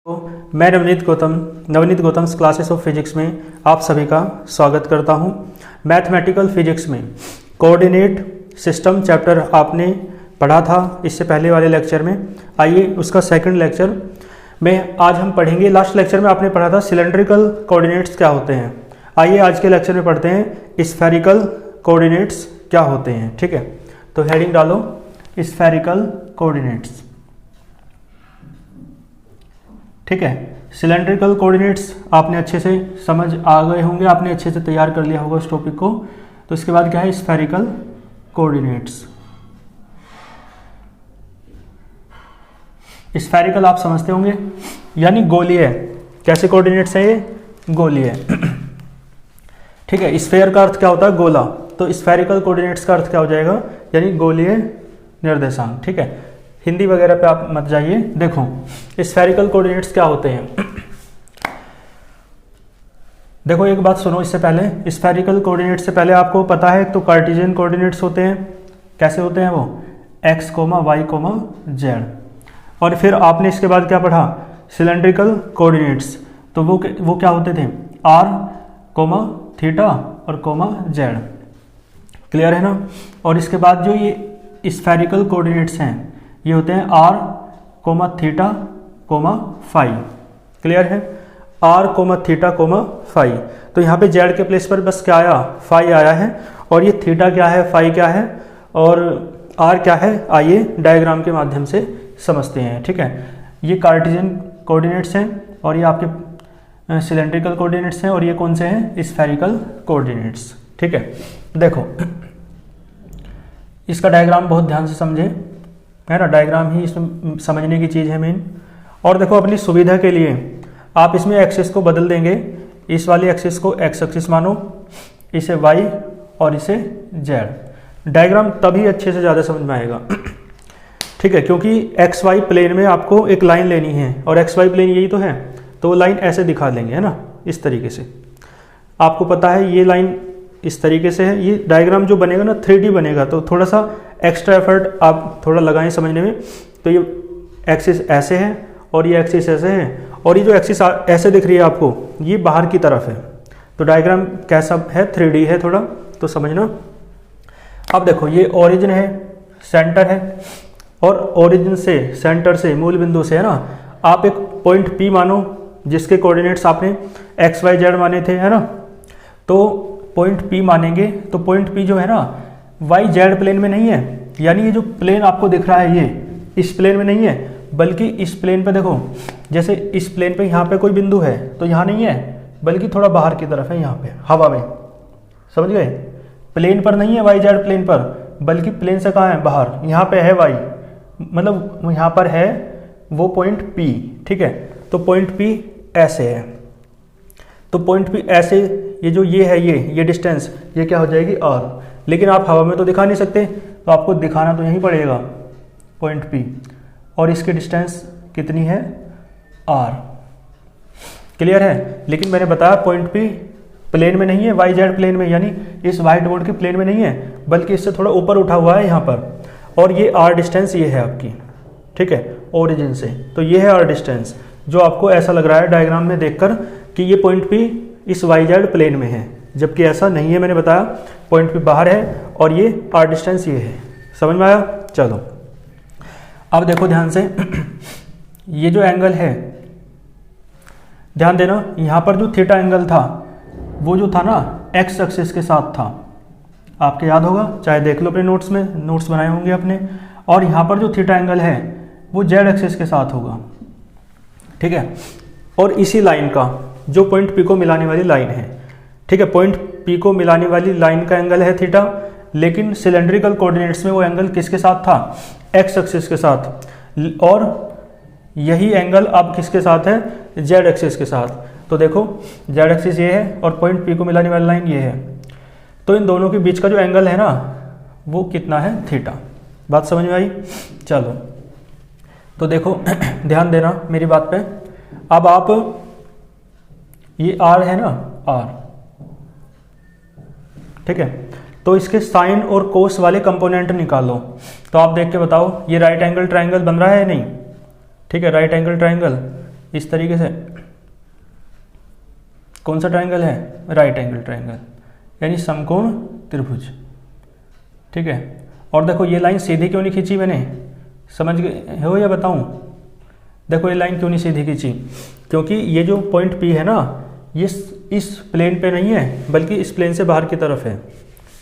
तो मैं Navneet Gautam classes of physics में आप सभी का स्वागत करता हूं। मैथमेटिकल फिजिक्स में कोऑर्डिनेट सिस्टम चैप्टर आपने पढ़ा था इससे पहले वाले लेक्चर में। आइए उसका सेकंड लेक्चर में आज हम पढ़ेंगे। लास्ट लेक्चर में आपने पढ़ा था सिलेंड्रिकल कोऑर्डिनेट्स क्या होते हैं। आइए आज के लेक्चर में पढ़ते हैं स्फेरिकल कोऑर्डिनेट्स क्या होते हैं। ठीक है, तो हेडिंग डालो स्फेरिकल कोऑर्डिनेट्स। ठीक है, सिलेंड्रिकल कोऑर्डिनेट्स आपने अच्छे से समझ आ गए होंगे, आपने अच्छे से तैयार कर लिया होगा उस टॉपिक को। तो इसके बाद क्या है स्फेरिकल कोऑर्डिनेट्स। स्फेरिकल आप समझते होंगे यानी गोलीय। कैसे कोऑर्डिनेट्स है ये? गोलीय। ठीक है, स्फेयर का अर्थ क्या होता है? गोला। तो स्फेरिकल कोऑर्डिनेट्स का अर्थ क्या हो जाएगा? यानी गोलीय निर्देशांक। ठीक है, हिंदी वगैरह पे आप मत जाइए। देखो स्फेरिकल कोऑर्डिनेट्स क्या होते हैं। देखो एक बात सुनो, इससे पहले स्फेरिकल कोऑर्डिनेट्स से पहले आपको पता है तो कार्टेशियन कोऑर्डिनेट्स होते हैं। कैसे होते हैं वो? x, y, z। और फिर आपने इसके बाद क्या पढ़ा? Cylindrical coordinates. तो वो क्या होते थे? r, थीटा और z। क्लियर है ना? और इसके बाद जो ये स्फेरिकल कोऑर्डिनेट्स हैं ये होते हैं r, थीटा, फाई। क्लियर है? r, theta, phi. तो यहाँ पे z के प्लेस पर बस क्या आया? फाई आया है। और ये थीटा क्या है, फाई क्या है और r क्या है, आइए डायग्राम के माध्यम से समझते हैं। ठीक है, ये कार्टेशियन कोऑर्डिनेट्स हैं और ये आपके सिलेंड्रिकल कोऑर्डिनेट्स हैं और ये कौन से हैं? Spherical coordinates. ठीक है, देखो इसका डायग्राम बहुत ध्यान से समझे, है ना। डायग्राम ही इसमें समझने की चीज़ है मेन। और देखो अपनी सुविधा के लिए आप इसमें एक्सिस को बदल देंगे। इस वाली एक्सिस को एक्स एक्सिस मानो, इसे वाई और इसे जेड। डायग्राम तभी अच्छे से ज़्यादा समझ में आएगा। ठीक है, क्योंकि एक्स वाई प्लेन में आपको एक लाइन लेनी है और एक्स वाई प्लेन यही तो है, तो वो लाइन ऐसे दिखा देंगे, है ना, इस तरीके से। आपको पता है ये लाइन इस तरीके से है। ये डायग्राम जो बनेगा ना 3D बनेगा, तो थोड़ा सा एक्स्ट्रा एफर्ट आप थोड़ा लगाएं समझने में। तो ये एक्सिस ऐसे है और ये एक्सिस ऐसे है और ये जो एक्सिस ऐसे दिख रही है आपको, ये बाहर की तरफ है। तो डायग्राम कैसा है? 3D है थोड़ा, तो समझना। अब देखो ये ओरिजिन है, सेंटर है और ओरिजिन से, सेंटर से, मूल बिंदु से, है ना, आप एक पॉइंट P मानो जिसके कोऑर्डिनेट्स आपने x, y, z माने थे, है ना। तो पॉइंट P मानेंगे तो पॉइंट P जो है ना y z प्लेन में नहीं है, यानी ये जो प्लेन आपको दिख रहा है ये इस प्लेन में नहीं है, बल्कि इस प्लेन पे देखो, जैसे इस प्लेन पे यहाँ पे कोई बिंदु है तो यहाँ नहीं है, बल्कि थोड़ा बाहर की तरफ है, यहाँ पे हवा में। समझ गए? प्लेन पर नहीं है y z प्लेन पर, बल्कि प्लेन से कहाँ है? बाहर। यहाँ पे है y, मतलब यहाँ पर है वो पॉइंट P। ठीक है, तो पॉइंट P ऐसे है। तो पॉइंट P ऐसे, ये जो ये है ये डिस्टेंस, ये क्या हो जाएगी? r। लेकिन आप हवा में तो दिखा नहीं सकते, तो आपको दिखाना तो यहीं पड़ेगा पॉइंट P। और इसकी डिस्टेंस कितनी है? r। क्लियर है? लेकिन मैंने बताया पॉइंट P प्लेन में नहीं है, y z प्लेन में, यानी इस व्हाइट बोर्ड के प्लेन में नहीं है, बल्कि इससे थोड़ा ऊपर उठा हुआ है यहाँ पर। और ये r डिस्टेंस ये है आपकी। ठीक है, ओरिजिन से। तो ये है r डिस्टेंस, जो आपको ऐसा लग रहा है डायग्राम में देखकर कि ये पॉइंट P इस y z प्लेन में है, जबकि ऐसा नहीं है। मैंने बताया पॉइंट P बाहर है और ये r डिस्टेंस ये है। समझ में आया? चलो अब देखो ध्यान से, ये जो एंगल है, ध्यान देना, यहाँ पर जो थीटा एंगल था वो जो था ना x एक्सिस के साथ था, आपके याद होगा, चाहे देख लो अपने नोट्स में, नोट्स बनाए होंगे अपने। और यहाँ पर जो थीटा एंगल है वो z एक्सिस के साथ होगा। ठीक है, और इसी लाइन का जो पॉइंट P को मिलाने वाली लाइन है, ठीक है, पॉइंट P को मिलाने वाली लाइन का एंगल है थीटा, लेकिन सिलेंड्रिकल कोऑर्डिनेट्स में वो एंगल किसके साथ था? x एक्सिस के साथ। और यही एंगल अब किसके साथ है? z एक्सिस के साथ। तो देखो z एक्सिस ये है और पॉइंट P को मिलाने वाली लाइन ये है, तो इन दोनों के बीच का जो एंगल है ना वो कितना है? थीटा। बात समझ में आई? चलो तो देखो ध्यान देना मेरी बात पे। अब आप ये r है ना, r, ठीक है, तो इसके साइन और कोस वाले कंपोनेंट निकालो। तो आप देख के बताओ, ये राइट एंगल ट्राइंगल बन रहा है नहीं? ठीक है, राइट एंगल ट्राइंगल इस तरीके से। कौन सा ट्रायंगल है? राइट एंगल ट्रायंगल, यानी समकोण त्रिभुज। ठीक है, और देखो ये लाइन सीधी क्यों नहीं खींची मैंने, समझ गए हो या बताऊं? देखो ये लाइन क्यों नहीं सीधी खींची, क्योंकि ये जो पॉइंट P है ना, ये इस प्लेन पे नहीं है बल्कि इस प्लेन से बाहर की तरफ है।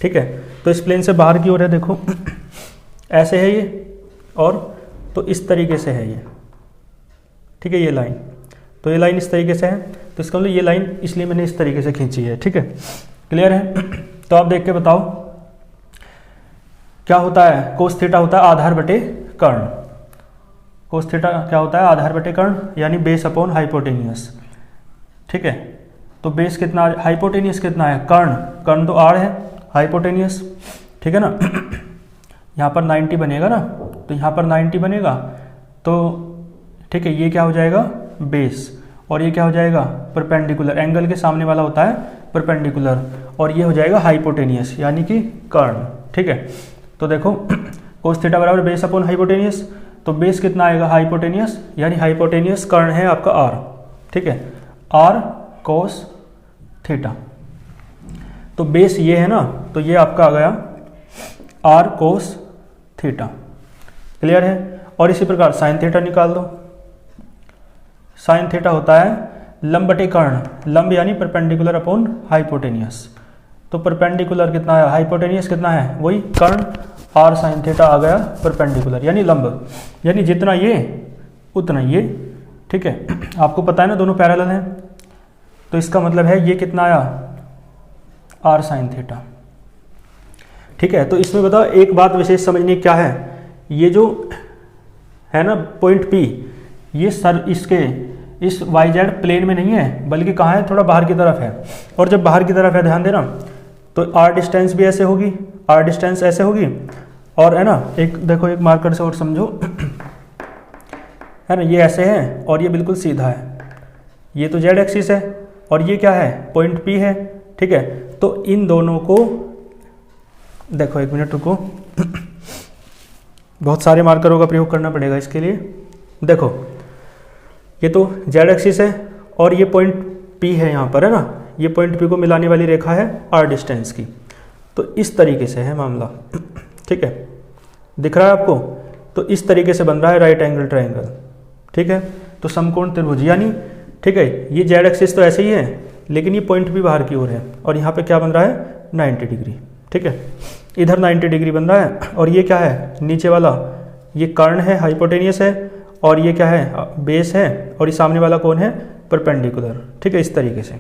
ठीक है, तो इस प्लेन से बाहर की ओर है, देखो ऐसे है ये, और तो इस तरीके से है ये। ठीक है, ये लाइन, तो ये लाइन इस तरीके से है, तो इसका मतलब ये लाइन इसलिए मैंने इस तरीके से खींची है। ठीक है, क्लियर है? तो आप देख के बताओ क्या होता है। कोस थीटा होता है आधार बटे कर्ण। कोस थीटा क्या होता है? आधार बटे कर्ण, यानी बेस अपॉन हाइपोटेनियस। ठीक है, तो बेस कितना, हाइपोटेनियस कितना है? कर्ण तो r है, हाइपोटेनियस। ठीक है ना, यहाँ पर 90 बनेगा ना, तो यहाँ पर 90 बनेगा, तो ठीक है, ये क्या हो जाएगा? बेस, और ये क्या हो जाएगा? परपेंडिकुलर। एंगल के सामने वाला होता है परपेंडिकुलर, और ये हो जाएगा हाइपोटेनियस, यानी कि कर्ण। ठीक है, तो देखो कोस थीटा बराबर बेस अपॉन हाइपोटेनियस, तो बेस कितना आएगा? हाइपोटेनियस, यानी हाइपोटेनियस कर्ण है आपका r। ठीक है, r कोस थीटा, तो बेस ये है ना, तो ये आपका आ गया r कोस थीटा। क्लियर है? और इसी प्रकार साइन थीटा निकाल दो। साइन थीटा होता है लंब बटे कर्ण, लंब यानी परपेंडिकुलर अपॉन हाइपोटेनियस। तो परपेंडिकुलर कितना है? हाइपोटेनियस कितना है? वही कर्ण, r साइन थीटा आ गया परपेंडिकुलर, यानी लंब, यानी जितना ये उतना ये। ठीक है, आपको पता है ना दोनों पैरेलल हैं, तो इसका मतलब है ये कितना आया? r sine theta. ठीक है, तो इसमें बताओ एक बात विशेष समझनी क्या है, ये जो है ना पॉइंट P, ये सर इसके इस YZ प्लेन में नहीं है, बल्कि कहाँ है? थोड़ा बाहर की तरफ है। और जब बाहर की तरफ है, ध्यान देना, तो r डिस्टेंस भी ऐसे होगी, r डिस्टेंस ऐसे होगी, और है ना एक देखो एक मार्कर से और समझो, है ना, ये ऐसे है और ये बिल्कुल सीधा है, ये तो Z एक्सिस है, और ये क्या है? पॉइंट P है। ठीक है, तो इन दोनों को देखो, एक मिनट रुको, बहुत सारे मार्करों का प्रयोग करना पड़ेगा इसके लिए। देखो ये तो Z एक्सिस है, और ये पॉइंट P है यहाँ पर, है ना, ये पॉइंट P को मिलाने वाली रेखा है r डिस्टेंस की। तो इस तरीके से है मामला। ठीक है, दिख रहा है आपको? तो इस तरीके से बन रहा है राइट एंगल ट्रायंगल। ठीक है, तो समकोण त्रिभुज, यानी ठीक है, ये Z एक्सिस तो ऐसे ही है, लेकिन ये पॉइंट भी बाहर की ओर है, और यहाँ पे क्या बन रहा है? 90 डिग्री। ठीक है, इधर 90 डिग्री बन रहा है, और ये क्या है? नीचे वाला ये कर्ण है, हाइपोटेनियस है, और ये क्या है? बेस है, और ये सामने वाला कौन है? परपेंडिकुलर। ठीक है, इस तरीके से।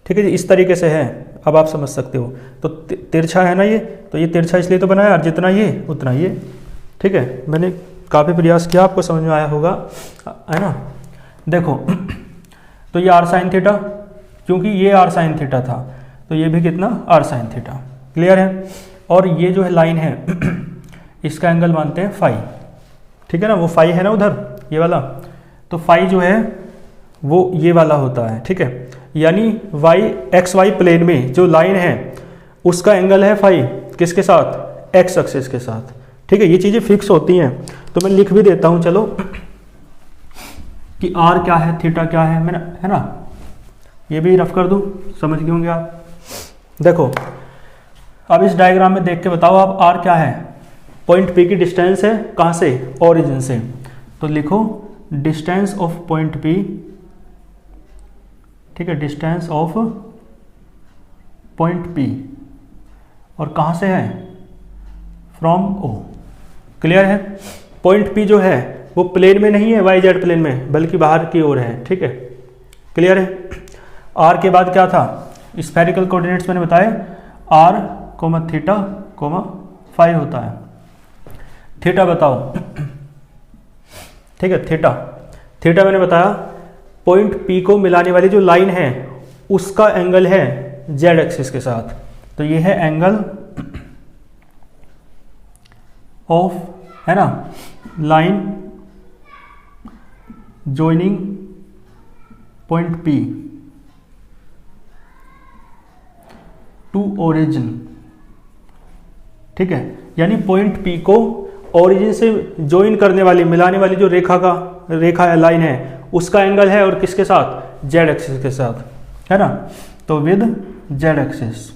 ठीक है जी, इस तरीके से है, अब आप समझ सकते हो। तो तिरछा है ना ये, तो ये तिरछा इसलिए तो बनाया, और जितना ये उतना ये। ठीक है, मैंने काफ़ी प्रयास किया, आपको समझ में आया होगा, है ना। देखो तो ये r साइन थीटा, क्योंकि ये r साइन थीटा था, तो ये भी कितना? r sine theta. क्लियर है? और ये जो है लाइन है इसका एंगल मानते हैं फाई। ठीक है ना, वो फाई है ना उधर, ये वाला, तो फाई जो है वो ये वाला होता है। ठीक है, यानी XY प्लेन में जो लाइन है उसका एंगल है फाई, किसके साथ? x एक्सिस के साथ। ठीक है, ये चीज़ें फिक्स होती हैं, तो मैं लिख भी देता हूँ, चलो, कि r क्या है, थीटा क्या है, मैंने, है ना, ये भी रफ कर दूँ, समझ गए होंगे आप। देखो अब इस डायग्राम में देख के बताओ आप, r क्या है? पॉइंट P की डिस्टेंस है, कहाँ से? ओरिजिन से। तो लिखो डिस्टेंस ऑफ पॉइंट P। ठीक है, डिस्टेंस ऑफ पॉइंट P, और कहाँ से है? From O। क्लियर है? पॉइंट P जो है वो प्लेन में नहीं है, YZ प्लेन में, बल्कि बाहर की ओर है। ठीक है, क्लियर है? R के बाद क्या था? स्फेरिकल कोऑर्डिनेट्स मैंने बताए, r, थीटा, फाई होता है। थीटा बताओ। ठीक है, थीटा मैंने बताया पॉइंट P को मिलाने वाली जो लाइन है उसका एंगल है Z एक्सिस के साथ, तो ये है एंगल ऑफ, है ना, line joining point P to origin. ठीक है, यानी पॉइंट P को ओरिजिन से ज्वाइन करने वाली, मिलाने वाली जो रेखा है, लाइन है, उसका एंगल है और किसके साथ, जेड एक्सिस के साथ, है ना। तो विद जेड एक्सिस,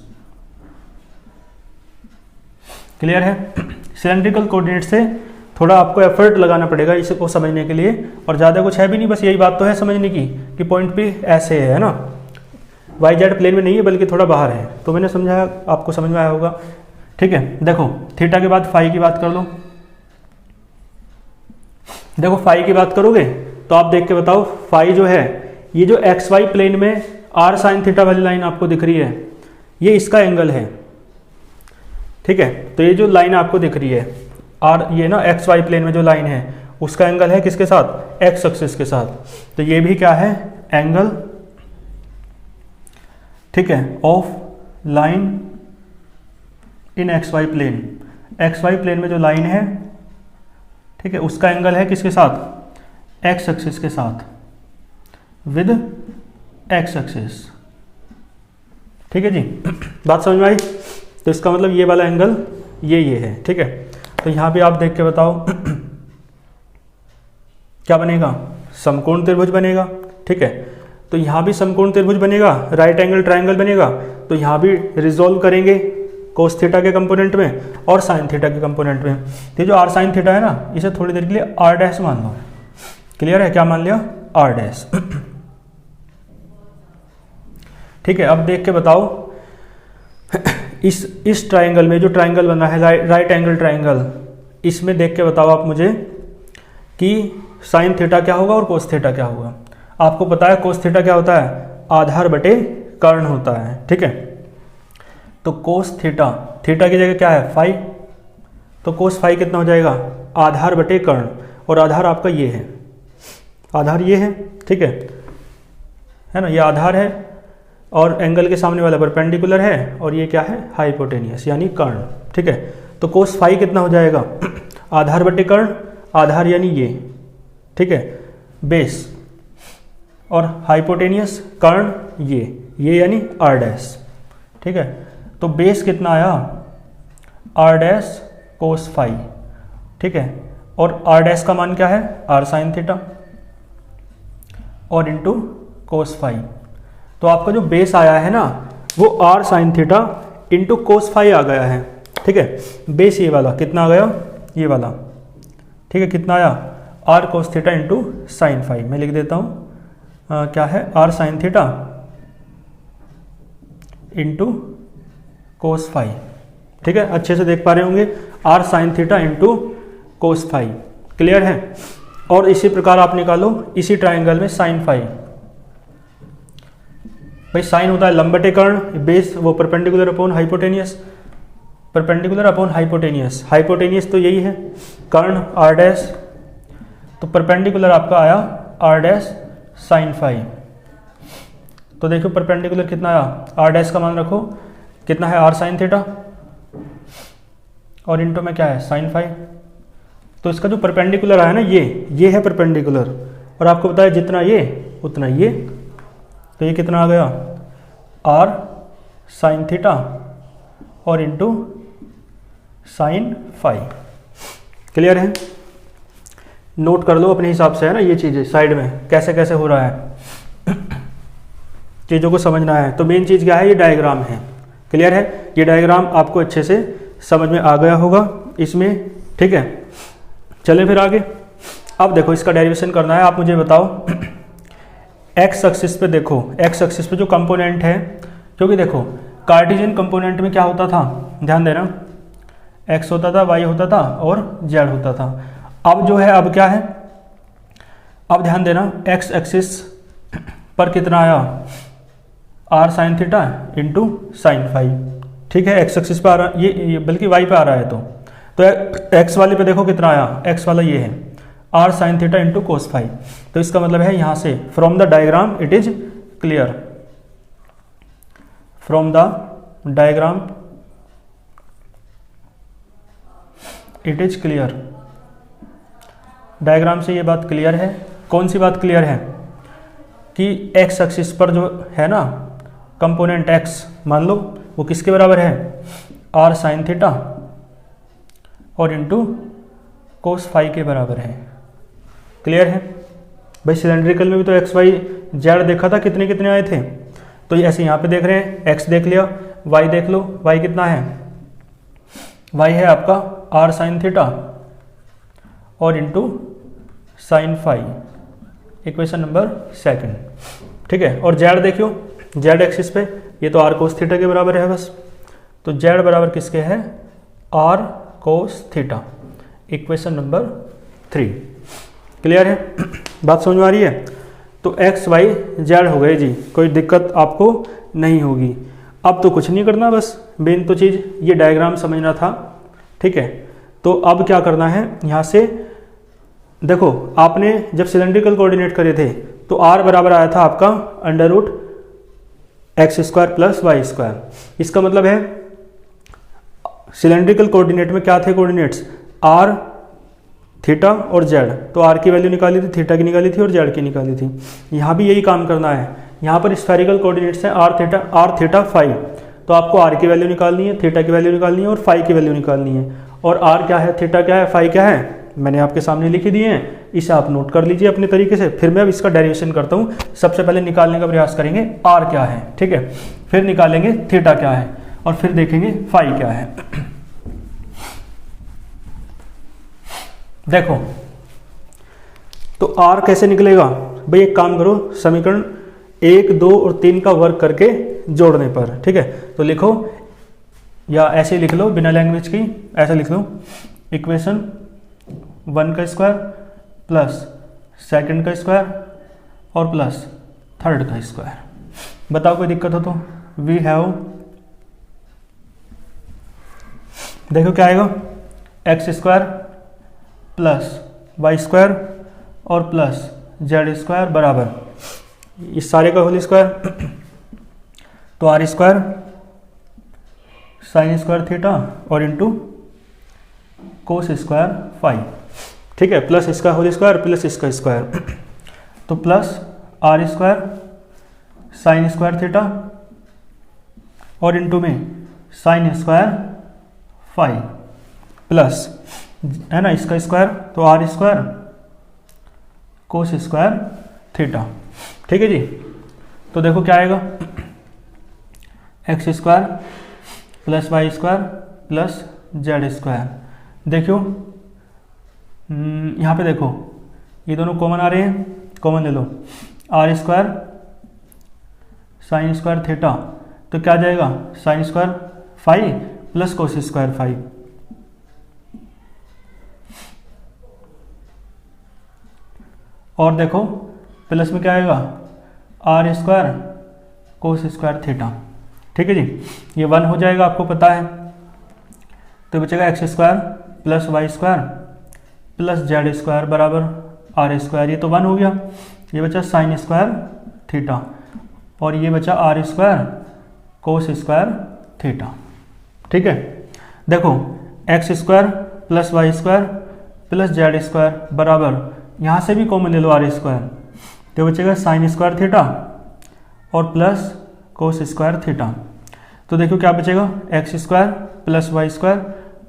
क्लियर है। सिलेंड्रिकल कोऑर्डिनेट से थोड़ा आपको एफर्ट लगाना पड़ेगा इसको समझने के लिए, और ज़्यादा कुछ है भी नहीं, बस यही बात तो है समझने की कि पॉइंट भी ऐसे है ना, वाई जेड प्लेन में नहीं है बल्कि थोड़ा बाहर है। तो मैंने समझाया, आपको समझ में आया होगा, ठीक है। देखो थीटा के बाद फाई की बात कर लो। देखो फाई की बात करोगे तो आप देख के बताओ, फाई जो है ये जो एक्स वाई प्लेन में आर साइन थीटा वाली लाइन आपको दिख रही है, ये इसका एंगल है, ठीक है। तो ये जो लाइन आपको दिख रही है आर, ये ना एक्स वाई प्लेन में जो लाइन है उसका एंगल है किसके साथ, एक्स एक्सिस के साथ। तो ये भी क्या है, एंगल, ठीक है, of line in x y plane. X y plane में जो लाइन है, ठीक है, उसका एंगल है किसके साथ, एक्स एक्सिस के साथ, विद एक्स एक्सिस, ठीक है जी। बात समझ में आई। तो इसका मतलब ये वाला एंगल ये है, ठीक है। तो यहां पे आप देख के बताओ क्या बनेगा, समकोण त्रिभुज बनेगा, ठीक है। तो यहां भी समकोण त्रिभुज बनेगा, राइट एंगल ट्रायंगल बनेगा। तो यहां भी रिजोल्व करेंगे कोस थीटा के कंपोनेंट में और साइन थीटा के कंपोनेंट में। तो जो आर साइन थीटा है ना, इसे थोड़ी देर के लिए आर डैश मान लो, क्लियर है, क्या मान लिया, आर डैश, ठीक है। अब देख के बताओ इस ट्रायंगल में जो ट्रायंगल बना है राइट एंगल ट्रायंगल, इसमें देख के बताओ आप मुझे कि साइन थीटा क्या होगा और कोस थीटा क्या होगा। आपको पता है कोस थीटा क्या होता है, आधार बटे कर्ण होता है, ठीक है। तो कोस थीटा, थीटा की जगह क्या है, फाई, तो कोस फाई कितना हो जाएगा, आधार बटे कर्ण, और आधार आपका ये है, आधार ये है, ठीक है ना, ये आधार है और एंगल के सामने वाला परपेंडिकुलर है, और ये क्या है, हाइपोटेनियस यानी कर्ण, ठीक है। तो कोस फाई कितना हो जाएगा, आधार बटे कर्ण, आधार यानी ये, ठीक है, बेस, और हाइपोटेनियस कर्ण ये यानी आर डैश, ठीक है। तो बेस कितना आया, आर डैश कोस फाई, ठीक है, और आर डैश का मान क्या है, आर साइन थीटा, और इंटू कोस फाई। तो आपका जो बेस आया है ना, वो R sine theta into cos phi आ गया है, ठीक है। बेस ये वाला कितना आ गया, ये वाला, ठीक है, कितना आया, r cos theta into sine phi. मैं लिख देता हूँ क्या है, are sine theta into cos phi, ठीक है। अच्छे से देख पा रहे होंगे, r sine theta into cos phi, clear है। और इसी प्रकार आप निकालो इसी ट्राइंगल में साइन फाई। भाई साइन होता है लंब बटे कर्ण, बेस वो perpendicular upon hypotenuse, perpendicular upon hypotenuse, hypotenuse तो यही है कर्ण आर डैश, तो परपेंडिकुलर आपका आया आर डैश साइन फाई। तो देखो परपेंडिकुलर कितना आया, आर डैश का मान रखो कितना है, आर साइन थीटा, और इंटू में क्या है, साइन फाई। तो इसका जो परपेंडिकुलर आया ना, ये है परपेंडिकुलर, और आपको बताया जितना ये उतना ये, तो ये कितना आ गया, आर साइन थीटा और इंटू साइन फाई, क्लियर है। नोट कर लो अपने हिसाब से, है ना, ये चीज़ें साइड में कैसे कैसे हो रहा है चीज़ों को समझना है। तो मेन चीज़ क्या है, ये डायग्राम है, क्लियर है। ये डायग्राम आपको अच्छे से समझ में आ गया होगा इसमें, ठीक है। चलें फिर आगे। अब देखो इसका डेरिवेशन करना है, आप मुझे बताओ एक्स एक्सिस पे, देखो एक्स एक्सिस पे जो कंपोनेंट है, क्योंकि देखो कार्टेशियन कंपोनेंट में क्या होता था, ध्यान देना, एक्स होता था, वाई होता था और जेड होता था। अब जो है, अब क्या है, अब ध्यान देना, एक्स एक्सिस पर कितना आया, r sine theta into sine phi, ठीक है। एक्स एक्सिस पर आ रहा, ये बल्कि वाई पे आ रहा है, तो एक्स वाले पे देखो कितना आया, एक्स वाला ये है are sine theta into cos phi. तो इसका मतलब है यहां से from the diagram it is clear, from the diagram it is clear, diagram से ये बात क्लियर है। कौन सी बात क्लियर है, कि एक्स एक्सिस पर जो है ना कंपोनेंट एक्स, मान लो वो किसके बराबर है, आर साइन थीटा और इंटू कोस फाई के बराबर है, क्लियर है। भाई सिलेंड्रिकल में भी तो एक्स वाई जेड देखा था, कितने कितने आए थे। तो ये ऐसे यहाँ पे देख रहे हैं, एक्स देख लिया, वाई देख लो, वाई कितना है, वाई है आपका आर साइन थीटा और into sine phi, equation number 2। ठीक है, और जेड देखियो, जेड एक्सिस पे ये तो आर कोस थीटा के बराबर है बस। तो जेड बराबर किसके है, r cos theta, equation number 3। Clear है, बात समझ में आ रही है। तो एक्स वाई जेड हो गए जी, कोई दिक्कत आपको नहीं होगी। अब तो कुछ नहीं करना, बस मेन तो चीज़ ये डायग्राम समझना था। ठीक है, तो अब क्या करना है, यहाँ से देखो आपने जब सिलेंड्रिकल कोऑर्डिनेट करे थे तो आर बराबर आया था आपका under root x square plus Y square. इसका मतलब है सिलेंड्रिकल कोऑर्डिनेट में क्या थे कोऑर्डिनेट्स, आर थीटा और जेड। तो आर की वैल्यू निकाली थी, थीटा की निकाली थी और जेड की निकाली थी। यहाँ भी यही काम करना है। यहाँ पर स्फेरिकल कोऑर्डिनेट्स हैं आर थीटा फाई, तो आपको आर की वैल्यू निकालनी है, थीटा की वैल्यू निकालनी है और फाई की वैल्यू निकालनी है। और आर क्या है, थीटा क्या है, फाई क्या है, मैंने आपके सामने लिख दिए हैं, इसे आप नोट कर लीजिए अपने तरीके से। फिर मैं अब इसका डेरिवेशन करता हूँ। सबसे पहले निकालने का प्रयास करेंगे आर क्या है, ठीक है, फिर निकालेंगे थीटा क्या है और फिर देखेंगे फाई क्या है। देखो तो आर कैसे निकलेगा भाई, एक काम करो, समीकरण 1, 2 और 3 का वर्क करके जोड़ने पर। ठीक है, तो लिखो या ऐसे लिख लो बिना लैंग्वेज की, ऐसे लिख लो इक्वेशन 1 का स्क्वायर प्लस सेकंड का स्क्वायर और प्लस थर्ड का स्क्वायर। बताओ कोई दिक्कत हो तो। वी हैव, देखो क्या आएगा, x square plus Y square और प्लस जेड स्क्वायर बराबर इस सारे का होल स्क्वायर, तो r square sine square theta और इंटू कोस स्क्वायर फाई। ठीक है, प्लस इसका होल स्क्वायर प्लस इसका स्क्वायर, तो plus are square sine square theta और इंटू में साइन स्क्वायर फाई प्लस है ना इसका स्क्वायर, तो r square cos square theta. ठीक है जी, तो देखो क्या आएगा, x square plus Y square plus z square. देखो यहाँ पे देखो ये दोनों कॉमन आ रहे हैं, कॉमन ले लो, R square sine square theta, तो क्या जाएगा sine square phi plus cos square phi. और देखो प्लस में क्या आएगा, R square cos square theta. ठीक है जी, ये 1 हो जाएगा, आपको पता है। तो बचेगा x square plus Y square plus z square बराबर आर स्क्वायर, ये तो 1 हो गया। ये बचा साइन स्क्वायर थीटा और ये बचा r square cos square theta. ठीक है, देखो x square plus Y square plus z square बराबर, यहाँ से भी कॉमन ले लो आर स्क्वायर, तो बचेगा साइन स्क्वायर थीटा और प्लस कोस स्क्वायर थीटा। तो देखो क्या बचेगा, x square plus Y square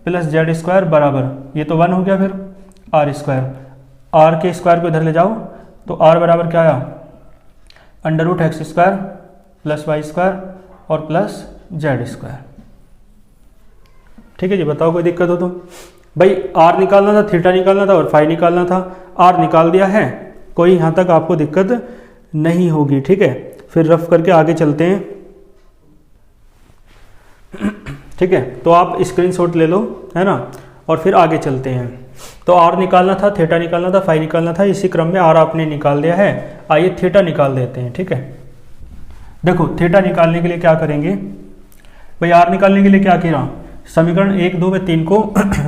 plus z square बराबर, ये तो 1 हो गया, फिर आर स्क्वायर, आर के स्क्वायर को इधर ले जाओ, तो आर बराबर क्या आया, under root x square plus Y square और प्लस जेड स्क्वायर। ठीक है जी, बताओ कोई दिक्कत हो तो। भाई आर निकालना था, थीटा निकालना था और फाई निकालना था, आर निकाल दिया है, कोई यहाँ तक आपको दिक्कत नहीं होगी। ठीक है, फिर रफ करके आगे चलते हैं। ठीक है, तो आप स्क्रीनशॉट ले लो, है ना, और फिर आगे चलते हैं। तो आर निकालना था, थीटा निकालना था, फाई निकालना था, इसी क्रम में आर आपने निकाल दिया है। आइए थीटा निकाल देते हैं। ठीक है, देखो थीटा निकालने के लिए क्या करेंगे भाई, आर निकालने के लिए क्या किया, समीकरण 1, 2 व 3 को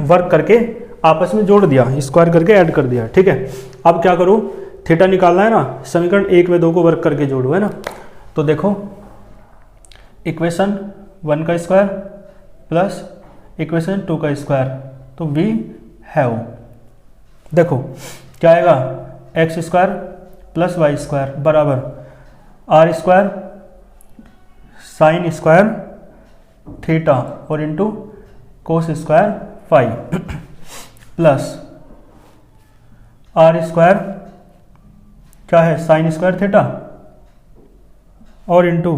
वर्क करके आपस में जोड़ दिया, स्क्वायर करके ऐड कर दिया। ठीक है, अब क्या करूँ, थीटा निकालना है ना, समीकरण 1 व 2 को वर्क करके जोड़ो, है ना। तो देखो इक्वेशन 1 का स्क्वायर प्लस इक्वेशन 2 का स्क्वायर, तो वी हैव, देखो क्या आएगा, x square plus Y square बराबर are square sine square theta और into cos square phi plus are square क्या है, साइन स्क्वायर थीटा और इंटू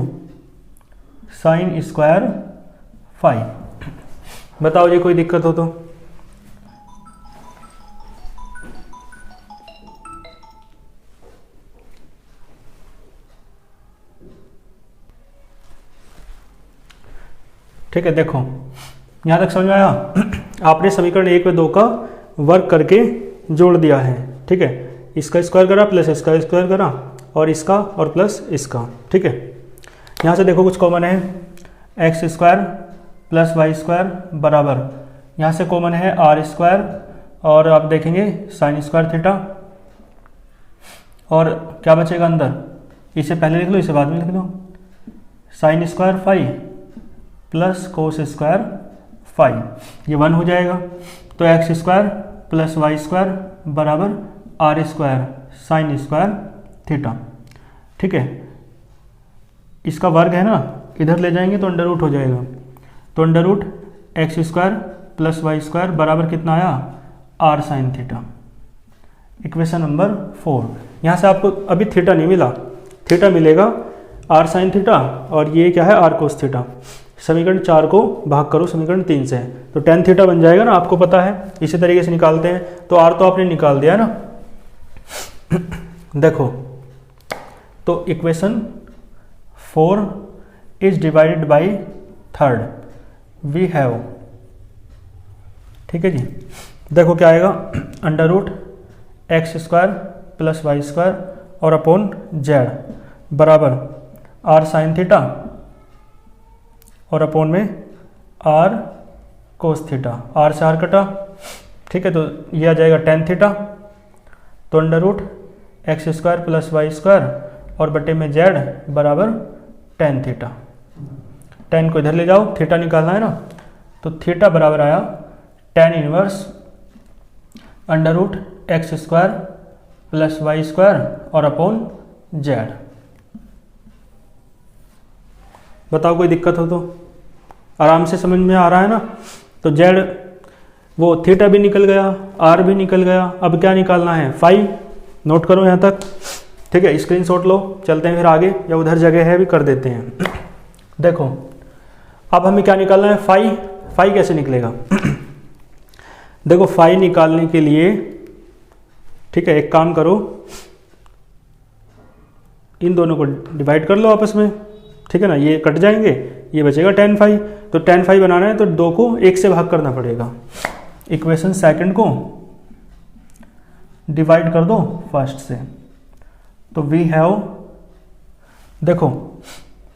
साइन स्क्वायर फाई। बताओ जी कोई दिक्कत हो तो। ठीक है, देखो यहां तक समझ में आया। आपने समीकरण 1 व 2 का वर्क करके जोड़ दिया है। ठीक है, इसका स्क्वायर करा प्लस इसका स्क्वायर करा और इसका और प्लस इसका। ठीक है, यहाँ से देखो कुछ कॉमन है, x square plus Y square बराबर, यहाँ से कॉमन है आर स्क्वायर और आप देखेंगे साइन स्क्वायर थीटा, और क्या बचेगा अंदर, इसे पहले लिख लो इसे बाद में लिख लो, sine square phi plus cos square phi, ये 1 हो जाएगा। तो X square plus Y square बराबर are square sine square theta. ठीक है, इसका वर्ग है ना, इधर ले जाएंगे तो अंडर रूट हो जाएगा। तो under root x square plus Y square बराबर कितना आया, r sine theta. Equation number 4। यहाँ से आपको अभी थीटा नहीं मिला, थीटा मिलेगा आर साइन थीटा और ये क्या है, आर कोस थीटा। समीकरण 4 को भाग करो समीकरण 3 से, तो टेन थीटा बन जाएगा ना, आपको पता है। इसी तरीके से निकालते हैं। तो आर तो आपने निकाल दिया ना। देखो, तो equation 4 is divided by third we have. ठीक है जी, देखो क्या आएगा, under root x square plus Y square और अपॉन जेड बराबर आर साइन थीटा और अपॉन में आर कोस थीटा, आर से आर कटा। ठीक है, तो ये आ जाएगा टेन थीटा। तो under root x square plus Y square और बटे में जेड बराबर टेन थीटा। टेन को इधर ले जाओ, थीटा निकालना है ना, तो थीटा बराबर आया tan inverse under root x square plus Y square और अपॉन जेड। बताओ कोई दिक्कत हो तो। आराम से समझ में आ रहा है ना। तो जेड वो थीटा भी निकल गया, आर भी निकल गया। अब क्या निकालना है, फाई। नोट करो यहाँ तक। ठीक है, स्क्रीनशॉट लो, चलते हैं फिर आगे, या उधर जगह है भी कर देते हैं। देखो अब हमें क्या निकालना है, फाई। फाई कैसे निकलेगा देखो, फाई निकालने के लिए ठीक है, एक काम करो, इन दोनों को डिवाइड कर लो आपस में। ठीक है ना, ये कट जाएंगे, ये बचेगा टेन फाई। तो टेन फाई बनाना है तो 2 को 1 से भाग करना पड़ेगा। इक्वेशन सेकंड को डिवाइड कर दो फर्स्ट से। तो वी हैव, देखो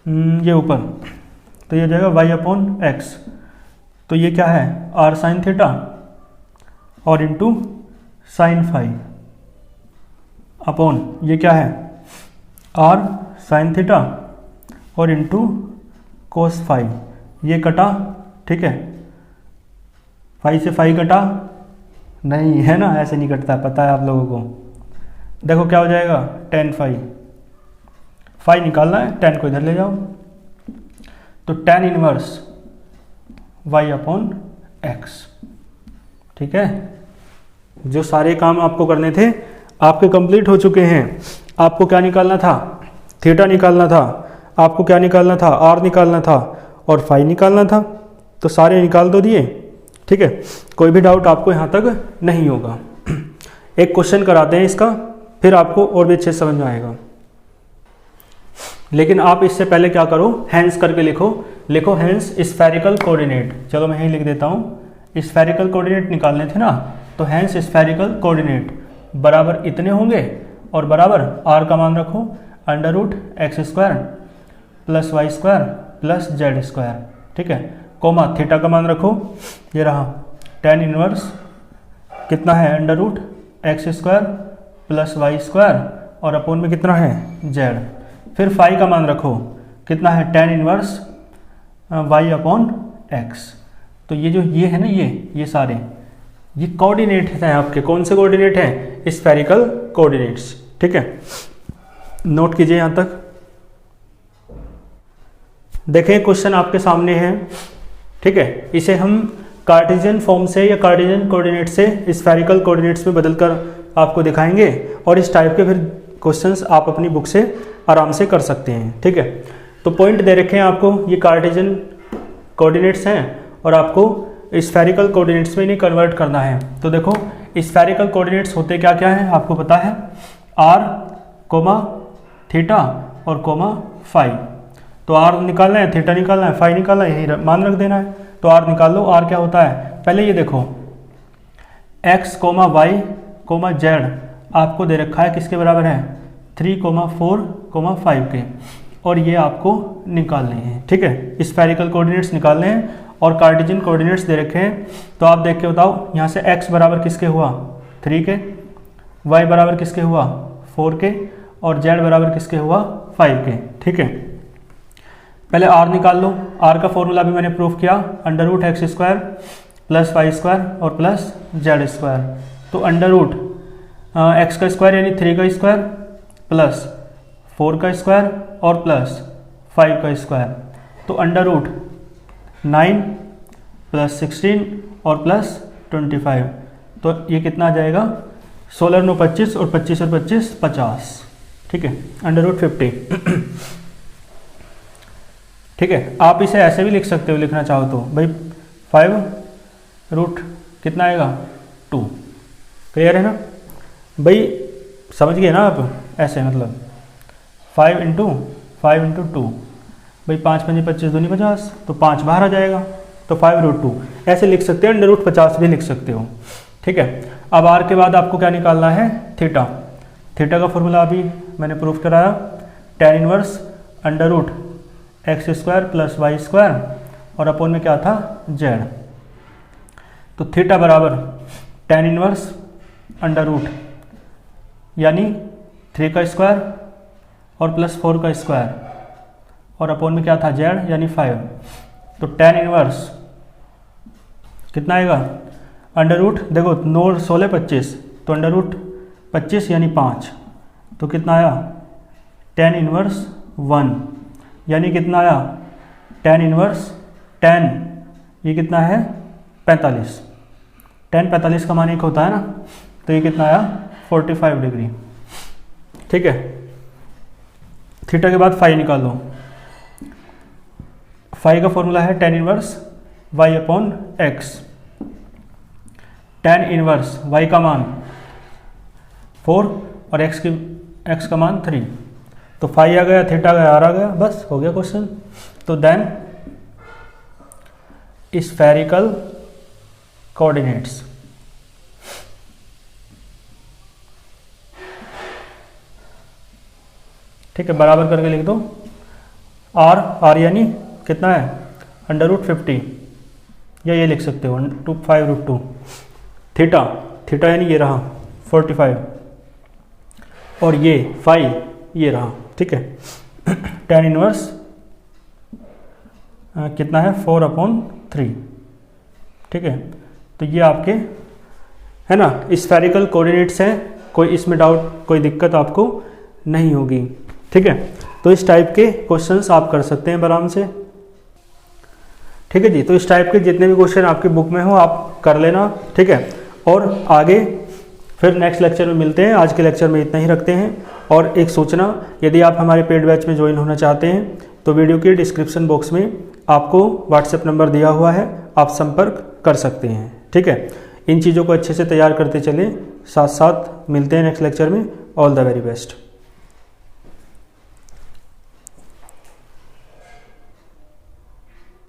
ये ऊपर, तो ये जाएगा वाई अपॉन एक्स। तो ये क्या है, आर साइन थीटा और इंटू साइन फाई अपॉन ये क्या है, आर साइन थीटा और इंटू कोस फाई। ये कटा, ठीक है, फाई से फाई कटा नहीं है ना, ऐसे नहीं कटता, पता है आप लोगों को। देखो क्या हो जाएगा, टेन फाई। फाई निकालना है, टेन को इधर ले जाओ, तो tan inverse y upon x. ठीक है, जो सारे काम आपको करने थे आपके कंप्लीट हो चुके हैं। आपको क्या निकालना था, थीटा निकालना था, आपको क्या निकालना था, आर निकालना था और फाई निकालना था। तो सारे निकाल दो दिए। ठीक है, कोई भी डाउट आपको यहाँ तक नहीं होगा। एक क्वेश्चन कराते हैं इसका, फिर आपको और भी अच्छे से समझ में आएगा। लेकिन आप इससे पहले क्या करो, हैंस करके लिखो हैंस स्फेरिकल कोऑर्डिनेट। चलो मैं यहीं लिख देता हूँ, स्फेरिकल कोऑर्डिनेट निकालने थे ना, तो हैंस स्फेरिकल कोऑर्डिनेट बराबर इतने होंगे और बराबर आर का मान रखो under root x square plus Y square plus z square. ठीक है, कोमा थीटा का मान रखो, ये रहा टेन इनवर्स कितना है, under root x square plus Y square और अपोन में कितना है, जेड। फिर फाई का मान रखो, कितना है, tan inverse y upon x. तो ये जो ये है ना, ये सारे ये कोऑर्डिनेट हैं आपके। कौन से कोऑर्डिनेट हैं, स्फेरिकल कोऑर्डिनेट्स। ठीक है, नोट कीजिए यहाँ तक। देखें क्वेश्चन आपके सामने है। ठीक है, इसे हम कार्टेशियन फॉर्म से या कार्टेशियन कोऑर्डिनेट से स्फेरिकल कोऑर्डिनेट्स में बदलकर आपको दिखाएंगे और इस टाइप के फिर क्वेश्चंस आप अपनी बुक से आराम से कर सकते हैं। ठीक है, तो पॉइंट दे रखे हैं आपको, ये कार्टेशियन कोऑर्डिनेट्स हैं और आपको स्फेरिकल कोऑर्डिनेट्स में इन्हें कन्वर्ट करना है। तो देखो स्फेरिकल कोऑर्डिनेट्स होते क्या क्या है आपको पता है, r, थीटा और फाई। तो r निकालना है, थीटा निकालना है, फाई निकालना है, यही मान रख देना है। तो r निकाल लो, r क्या होता है, पहले ये देखो x, y, z आपको दे रखा है किसके बराबर है, 3, 4, 5 के, और ये आपको निकालने हैं। ठीक है, स्फेरिकल कोऑर्डिनेट्स निकालने हैं और कार्टेशियन कोऑर्डिनेट्स दे रखे हैं। तो आप देख के बताओ, यहाँ से x बराबर किसके हुआ, 3 के, y बराबर किसके हुआ, 4 के, और z बराबर किसके हुआ, 5 के। ठीक है, पहले r निकाल लो। r का फॉर्मूला भी मैंने प्रूफ किया, √x² + y² और प्लस z²। तो x का स्क्वायर यानी 3 का स्क्वायर प्लस 4 का स्क्वायर और प्लस 5 का स्क्वायर। तो √9 + 16 और प्लस 25। तो ये कितना आ जाएगा, 16 9 25 और 25 और 25 50। ठीक है, √50। ठीक है, आप इसे ऐसे भी लिख सकते हो, लिखना चाहो तो भाई 5 कितना आएगा, 2। क्लियर है ना भाई, समझ गए ना आप, ऐसे मतलब 5 × 2 भाई 5 × 5 = 25, 2 × 50, तो 5 बाहर आ जाएगा। तो 5√2 ऐसे लिख सकते हो, √50 भी लिख सकते हो। ठीक है, अब r के बाद आपको क्या निकालना है, थीटा। थीटा का फॉर्मूला अभी मैंने प्रूफ कराया, tan 1 √x² + y² और अपोन में क्या था, z। तो थीटा बराबर tan 1 यानी 3 का स्क्वायर और प्लस 4 का स्क्वायर और अपोन में क्या था, z यानी 5। तो tan 1 कितना आएगा, देखो 9 16 25, तो √25 यानी 5। तो कितना आया, tan 1 यानी कितना आया, tan 10 ये कितना है, 45। tan 45 का मान 1 होता है ना, तो ये कितना आया, 45 डिग्री। ठीक है, थीटा के बाद फाई निकाल लो। फाई का फॉर्मूला है tan 1 y/x। tan 1 y का मान 4 और x का मान 3। तो फाई आ गया, थीटा गया, r आ गया, बस हो गया क्वेश्चन। तो देन स्फेरिकल कोऑर्डिनेट्स, ठीक है, बराबर करके लिख दो। r यानी कितना है, √50 या ये लिख सकते हो 5√2। थीटा यानी ये रहा 45 और ये फाई ये रहा। ठीक है, tan 1 कितना है, 4/3। ठीक है, तो ये आपके है ना स्फेरिकल कोऑर्डिनेट्स हैं, कोई इसमें डाउट, कोई दिक्कत आपको नहीं होगी। ठीक है, तो इस टाइप के क्वेश्चंस आप कर सकते हैं आराम से। ठीक है जी, तो इस टाइप के जितने भी क्वेश्चन आपकी बुक में हो आप कर लेना। ठीक है, और आगे फिर नेक्स्ट लेक्चर में मिलते हैं। आज के लेक्चर में इतना ही रखते हैं। और एक सूचना, यदि आप हमारे पेड बैच में ज्वाइन होना चाहते हैं तो वीडियो के डिस्क्रिप्शन बॉक्स में आपको व्हाट्सएप नंबर दिया हुआ है, आप संपर्क कर सकते हैं। ठीक है, इन चीज़ों को अच्छे से तैयार करते चलें, साथ साथ मिलते हैं नेक्स्ट लेक्चर में। All the very best.